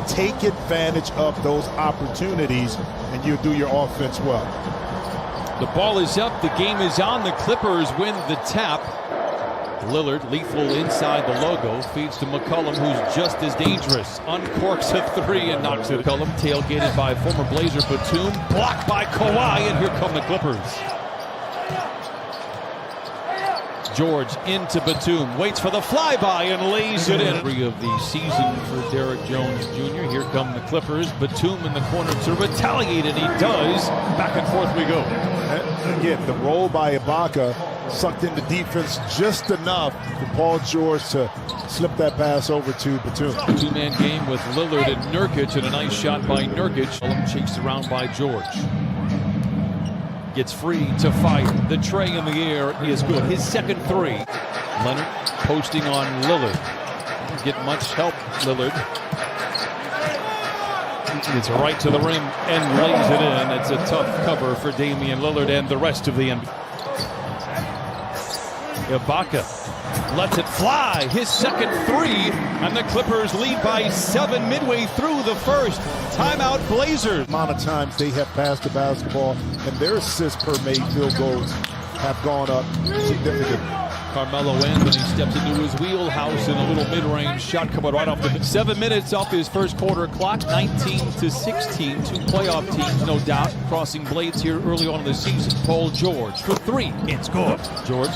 take advantage of those opportunities, and you do your offense well. The ball is up, the game is on, the Clippers win the tap. Lillard, lethal inside the logo, feeds to McCollum, who's just as dangerous. Uncorks a three and knocks it. McCollum tailgated by former Blazer Batum, blocked by Kawhi, and here come the Clippers. George into Batum, waits for the flyby and lays it in. Three of the season for Derrick Jones Jr. Here come the Clippers. Batum in the corner to retaliate, and he does. Back and forth we go. Again, the roll by Ibaka sucked in the defense just enough for Paul George to slip that pass over to Batum. Two-man game with Lillard and Nurkic, and a nice shot by Nurkic. Chased around by George. Gets free to fire. The tray in the air is good. His second three. Leonard posting on Lillard. Didn't get much help, Lillard. It's right to the rim and lays it in. It's a tough cover for Damian Lillard and the rest of the NBA. Ibaka lets it fly. His second three, and the Clippers lead by 7 midway through the first. Timeout Blazers. The amount of times they have passed the basketball and their assists per made field goals have gone up significantly. Carmelo Anthony steps into his wheelhouse in a little mid-range shot coming right off the 7 minutes off his first quarter clock. 19-16. Two playoff teams, no doubt, crossing blades here early on in the season. Paul George for three. It's good. George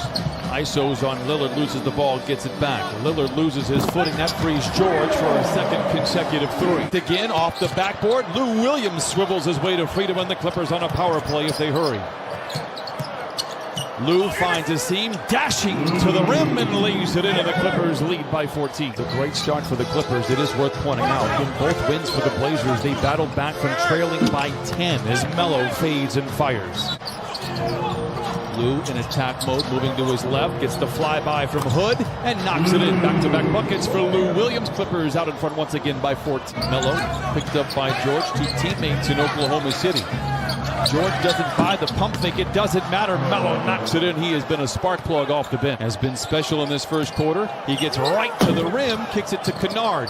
ISOs on Lillard, loses the ball, gets it back. Lillard loses his footing. That frees George for a second consecutive three. Again, off the backboard, Lou Williams swivels his way to freedom, and the Clippers on a power play if they hurry. Lou finds a seam, dashing to the rim and lays it in, and the Clippers lead by 14. It's a great start for the Clippers. It is worth pointing out. In both wins for the Blazers, they battled back from trailing by 10 as Melo fades and fires. Lou in attack mode, moving to his left, gets the flyby from Hood and knocks it in. Back-to-back buckets for Lou Williams. Clippers out in front once again by 14. Melo picked up by George, two teammates in Oklahoma City. George doesn't buy the pump fake. It doesn't matter. Melo knocks it in. He has been a spark plug off the bench. Has been special in this first quarter. He gets right to the rim, kicks it to Kennard.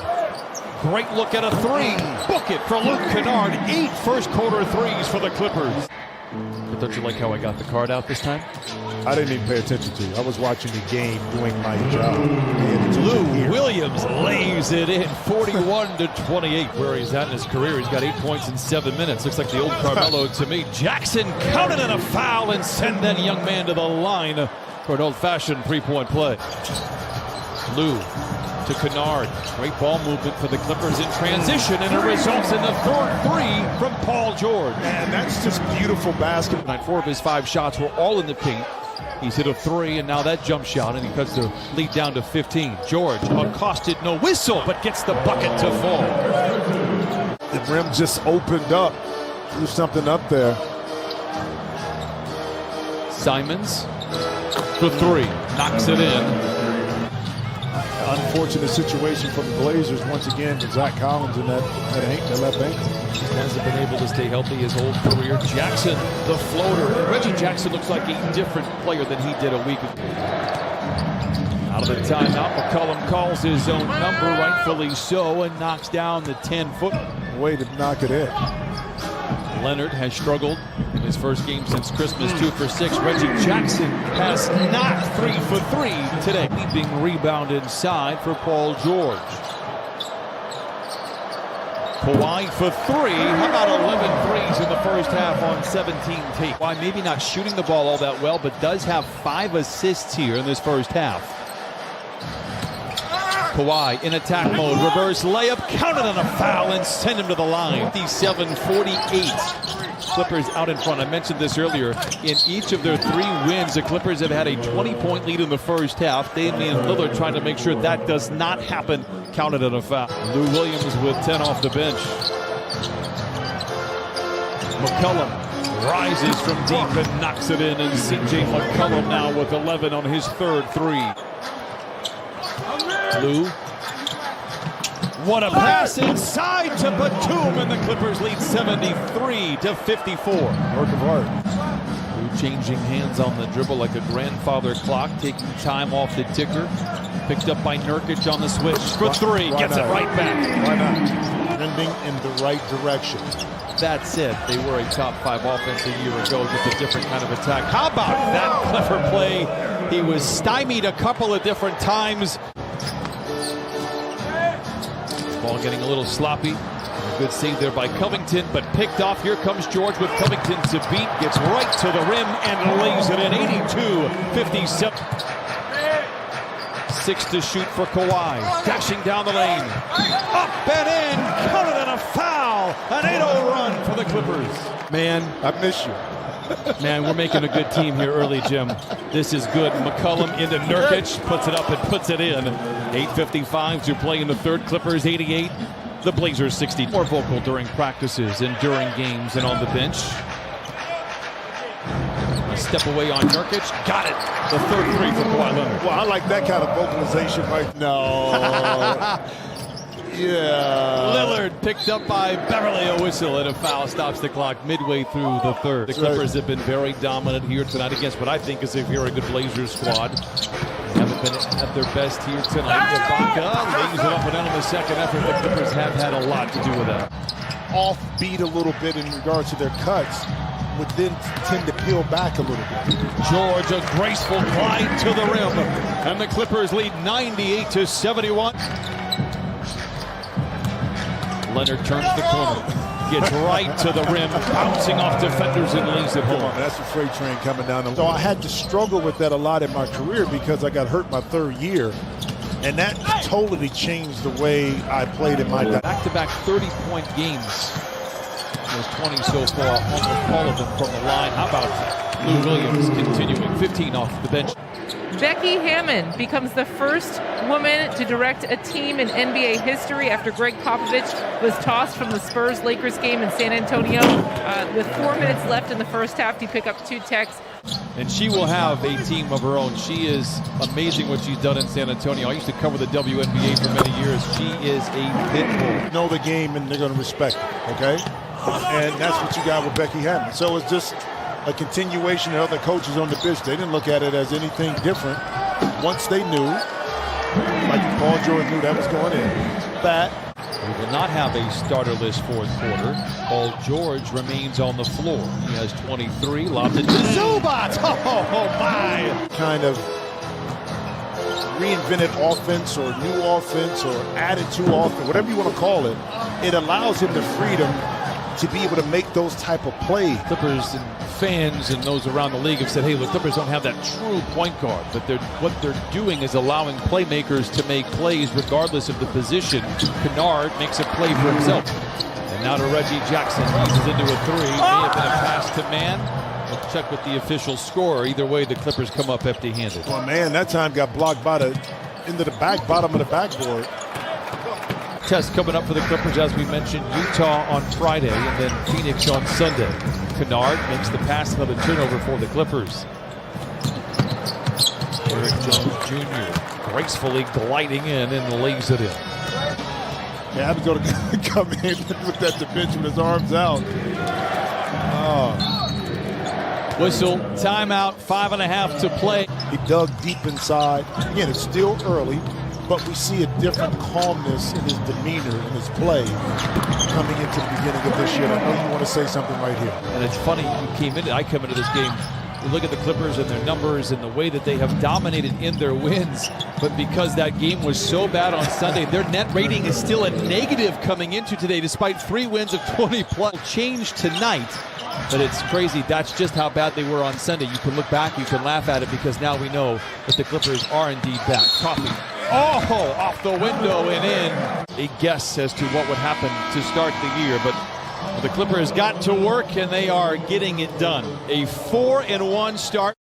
Great look at a three. Book it for Luke Kennard. 8 first quarter threes for the Clippers. But don't you like how I got the card out this time? I didn't even pay attention to you. I was watching the game, doing my job. Lou Williams lays it in, 41-28. Where he's at in his career, he's got 8 points in 7 minutes. Looks like the old Carmelo to me. Jackson counted in a foul and send that young man to the line for an old-fashioned three-point play. Lou to Kennard. Great ball movement for the Clippers in transition, and it results in the third three from Paul George. And that's just beautiful basketball. 4 of his 5 shots were all in the paint. He's hit a three, and now that jump shot, and he cuts the lead down to 15. George accosted, no whistle, but gets the bucket to fall. The rim just opened up. There's something up there. Simons for three, knocks it in. Unfortunate situation for the Blazers once again. Zach Collins in that left ankle. He hasn't been able to stay healthy his whole career. Jackson, the floater. Reggie Jackson looks like a different player than he did a week ago. Out of the timeout, McCollum calls his own number, rightfully so, and knocks down the 10-foot. Way to knock it in. Leonard has struggled in his first game since Christmas, 2 for 6. Reggie Jackson has knocked 3 for 3 today. Leaping rebound inside for Paul George. Kawhi for 3. How about 11 threes in the first half on 17 take? Kawhi maybe not shooting the ball all that well, but does have 5 assists here in this first half. Kawhi in attack mode, reverse layup, counted on a foul and send him to the line. 57-48. Clippers out in front. I mentioned this earlier. In each of their 3 wins, the Clippers have had a 20-point lead in the first half. Damian Lillard trying to make sure that does not happen. Counted on a foul. Lou Williams with 10 off the bench. McCollum rises from deep and knocks it in, and C.J. McCollum now with 11 on his third three. Lou, what a pass inside to Batum, and the Clippers lead 73-54. Work of art. Lou changing hands on the dribble like a grandfather clock, taking time off the ticker. Picked up by Nurkic on the switch for 3, gets it right back. Why not? heading in the right direction. That said, they were a top 5 offense a year ago, just a different kind of attack. How about that Clipper play? He was stymied a couple of different times. Ball getting a little sloppy. A good save there by Covington, but picked off. Here comes George with Covington to beat. Gets right to the rim and lays it in. 82-57. 6 to shoot for Kawhi. Dashing down the lane. Up and in. Counted and a foul. An 8-0 run for the Clippers. Man, I miss you. Man, we're making a good team here early, Jim. This is good. McCollum into Nurkic. Puts it up and puts it in. 8:55 to play in the third. Clippers 88. The Blazers 60. More vocal during practices and during games and on the bench. A step away on Nurkic. Got it. The third three for Kawhi Leonard. Well, I like that kind of vocalization right now. Yeah. Lillard picked up by Beverly. A whistle and a foul stops the clock midway through the third. The Clippers have been very dominant here tonight against what I think is a very good Blazers squad. Haven't been at their best here tonight. Ibaka lays it up and down in the second effort. The Clippers have had a lot to do with that. Offbeat a little bit in regards to their cuts, would then tend to peel back a little bit. George, a graceful glide to the rim, and the Clippers lead 98-71. Leonard turns the corner, gets right to the rim, bouncing off defenders and lays it home. That's a freight train coming down. So I had to struggle with that a lot in my career because I got hurt my third year, and that totally changed the way I played in my back-to-back 30-point games. Those 20 so far, almost all of them from the line. How about Lou Williams continuing 15 off the bench? Becky Hammon becomes the first woman to direct a team in NBA history after Greg Popovich was tossed from the Spurs-Lakers game in San Antonio. With 4 minutes left in the first half, he picked up 2 techs. And she will have a team of her own. She is amazing what she's done in San Antonio. I used to cover the WNBA for many years. She is a pit bull. Know the game and they're going to respect it, okay? And that's what you got with Becky Hammon. So it's just a continuation of other coaches on the bench. They didn't look at it as anything different. Once they knew, like Paul George knew that was going in, that we will not have a starterless fourth quarter. Paul George remains on the floor. He has 23, lobbed it to Zubac. Oh my! Kind of reinvented offense or new offense or added to offense, whatever you want to call it. It allows him the freedom to be able to make those type of plays. Clippers and fans and those around the league have said, hey, the Clippers don't have that true point guard, but what they're doing is allowing playmakers to make plays regardless of the position. Kennard makes a play for himself. And now to Reggie Jackson. Eases into a three. May have been a pass to man. We'll check with the official score. Either way, the Clippers come up empty-handed. Well, man, that time got blocked by into the bottom of the backboard. Test coming up for the Clippers, as we mentioned, Utah on Friday and then Phoenix on Sunday. Kennard makes the pass, another turnover for the Clippers. Eric Jones Jr. gracefully gliding in and lays it in. Yeah, I had to go to come in with that to bench with his arms out. Whistle, timeout, 5.5 to play. He dug deep inside. Again, it's still early, but we see a different calmness in his demeanor, in his play, coming into the beginning of this year. I know you want to say something right here. And it's funny, I come into this game, you look at the Clippers and their numbers and the way that they have dominated in their wins, but because that game was so bad on Sunday, their net rating is still a negative coming into today, despite 3 wins of 20+. Change tonight, but it's crazy. That's just how bad they were on Sunday. You can look back, you can laugh at it, because now we know that the Clippers are indeed back. Coffee. Oh, off the window and in. A guess as to what would happen to start the year, but the Clippers got to work and they are getting it done. A 4-1 start.